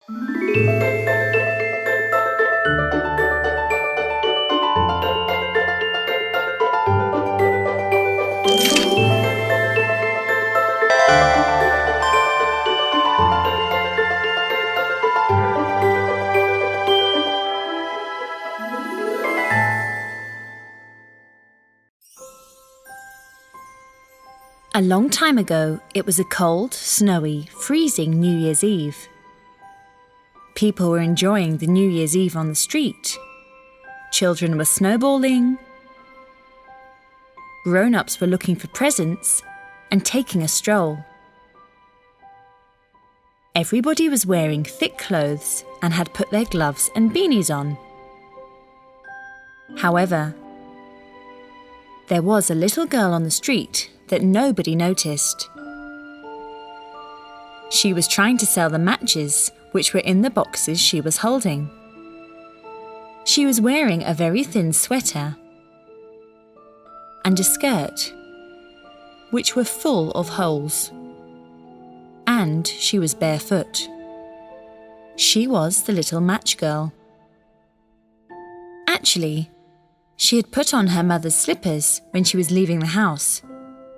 A long time ago, it was a cold, snowy, freezing New Year's Eve. People were enjoying the New Year's Eve on the street. Children were snowballing. Grown-ups were looking for presents and taking a stroll. Everybody was wearing thick clothes and had put their gloves and beanies on. However, there was a little girl on the street that nobody noticed. She was trying to sell the matches which were in the boxes she was holding. She was wearing a very thin sweater and a skirt which were full of holes, and she was barefoot. She was the little match girl. Actually, she had put on her mother's slippers when she was leaving the house,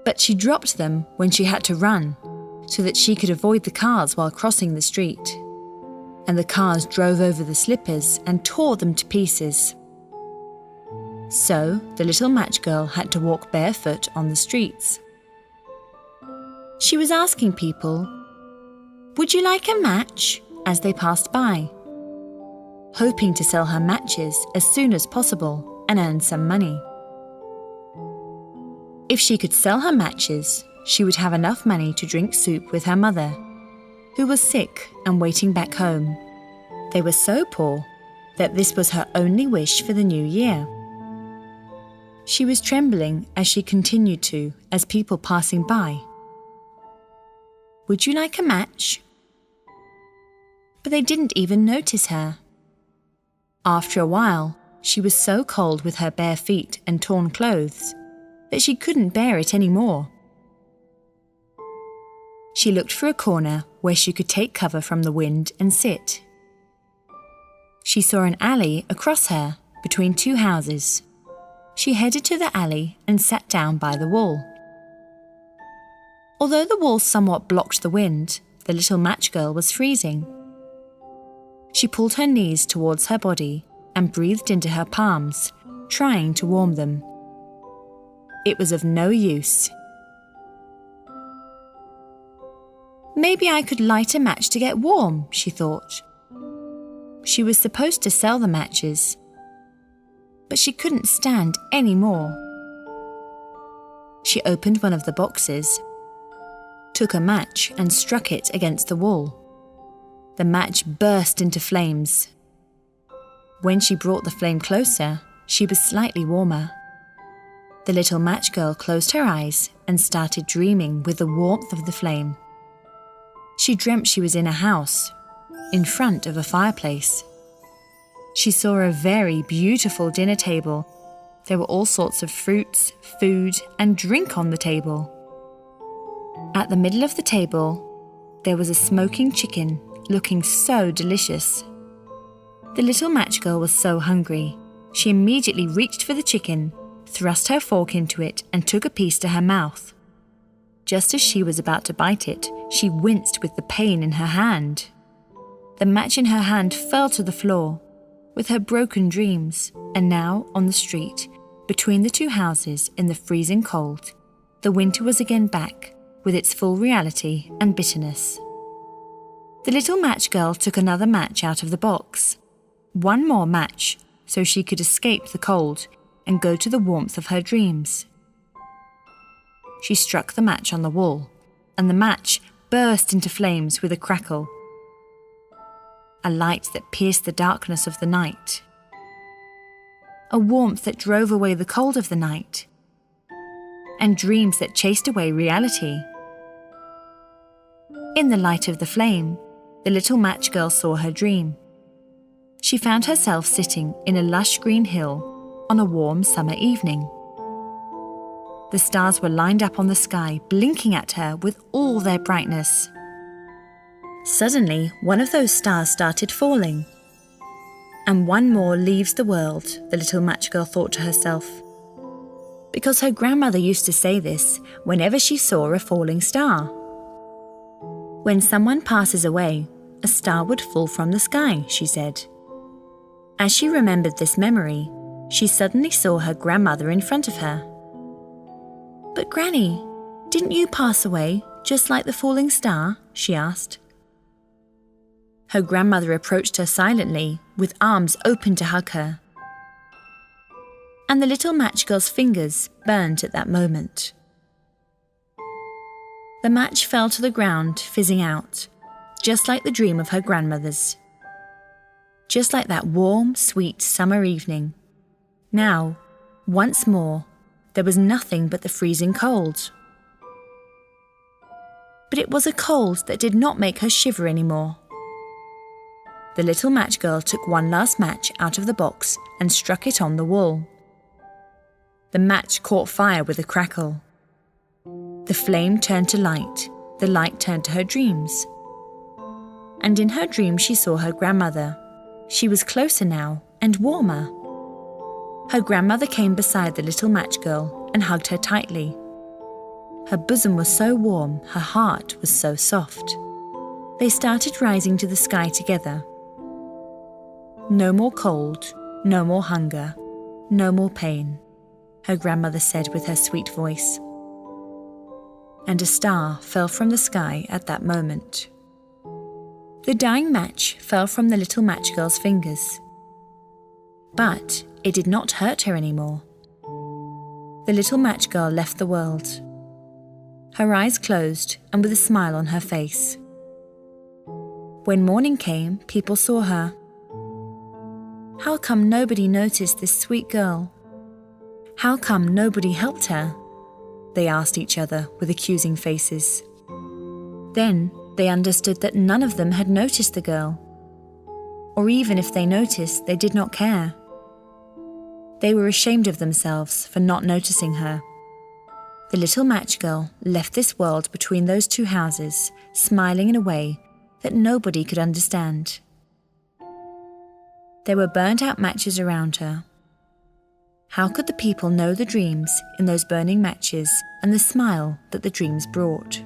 but she dropped them when she had to run so that she could avoid the cars while crossing the street. And the cars drove over the slippers and tore them to pieces. So the little match girl had to walk barefoot on the streets. She was asking people, "Would you like a match?" as they passed by, hoping to sell her matches as soon as possible and earn some money. If she could sell her matches, she would have enough money to drink soup with her mother, who was sick and waiting back home. They were so poor that this was her only wish for the new year. She was trembling as she continued to, as people passing by. "Would you like a match?" But they didn't even notice her. After a while, she was so cold with her bare feet and torn clothes that she couldn't bear it any more. She looked for a corner where she could take cover from the wind and sit. She saw an alley across her between two houses. She headed to the alley and sat down by the wall. Although the wall somewhat blocked the wind, the little match girl was freezing. She pulled her knees towards her body and breathed into her palms, trying to warm them. It was of no use. "Maybe I could light a match to get warm," she thought. She was supposed to sell the matches, but she couldn't stand any more. She opened one of the boxes, took a match and struck it against the wall. The match burst into flames. When she brought the flame closer, she was slightly warmer. The little match girl closed her eyes and started dreaming with the warmth of the flame. She dreamt she was in a house, in front of a fireplace. She saw a very beautiful dinner table. There were all sorts of fruits, food, and drink on the table. At the middle of the table, there was a smoking chicken, looking so delicious. The little match girl was so hungry. She immediately reached for the chicken, thrust her fork into it, and took a piece to her mouth. Just as she was about to bite it, she winced with the pain in her hand. The match in her hand fell to the floor, with her broken dreams, and now on the street, between the two houses in the freezing cold, the winter was again back, with its full reality and bitterness. The little match girl took another match out of the box. One more match, so she could escape the cold and go to the warmth of her dreams. She struck the match on the wall, and the match burst into flames with a crackle. A light that pierced the darkness of the night. A warmth that drove away the cold of the night. And dreams that chased away reality. In the light of the flame, the little match girl saw her dream. She found herself sitting in a lush green hill on a warm summer evening. The stars were lined up on the sky, blinking at her with all their brightness. Suddenly, one of those stars started falling. And one more leaves the world, the little match girl thought to herself. Because her grandmother used to say this whenever she saw a falling star. When someone passes away, a star would fall from the sky, she said. As she remembered this memory, she suddenly saw her grandmother in front of her. "But Granny, didn't you pass away just like the falling star?" she asked. Her grandmother approached her silently, with arms open to hug her. And the little match girl's fingers burned at that moment. The match fell to the ground, fizzing out, just like the dream of her grandmother's. Just like that warm, sweet summer evening. Now, once more, there was nothing but the freezing cold. But it was a cold that did not make her shiver anymore. The little match girl took one last match out of the box and struck it on the wall. The match caught fire with a crackle. The flame turned to light, the light turned to her dreams. And in her dream she saw her grandmother. She was closer now and warmer. Her grandmother came beside the little match girl and hugged her tightly. Her bosom was so warm, her heart was so soft. They started rising to the sky together. "No more cold, no more hunger, no more pain," her grandmother said with her sweet voice. And a star fell from the sky at that moment. The dying match fell from the little match girl's fingers. But it did not hurt her anymore. The little match girl left the world. Her eyes closed and with a smile on her face. When morning came, people saw her. How come nobody noticed this sweet girl? How come nobody helped her? They asked each other with accusing faces. Then they understood that none of them had noticed the girl. Or even if they noticed, they did not care. They were ashamed of themselves for not noticing her. The little match girl left this world between those two houses, smiling in a way that nobody could understand. There were burnt-out matches around her. How could the people know the dreams in those burning matches and the smile that the dreams brought?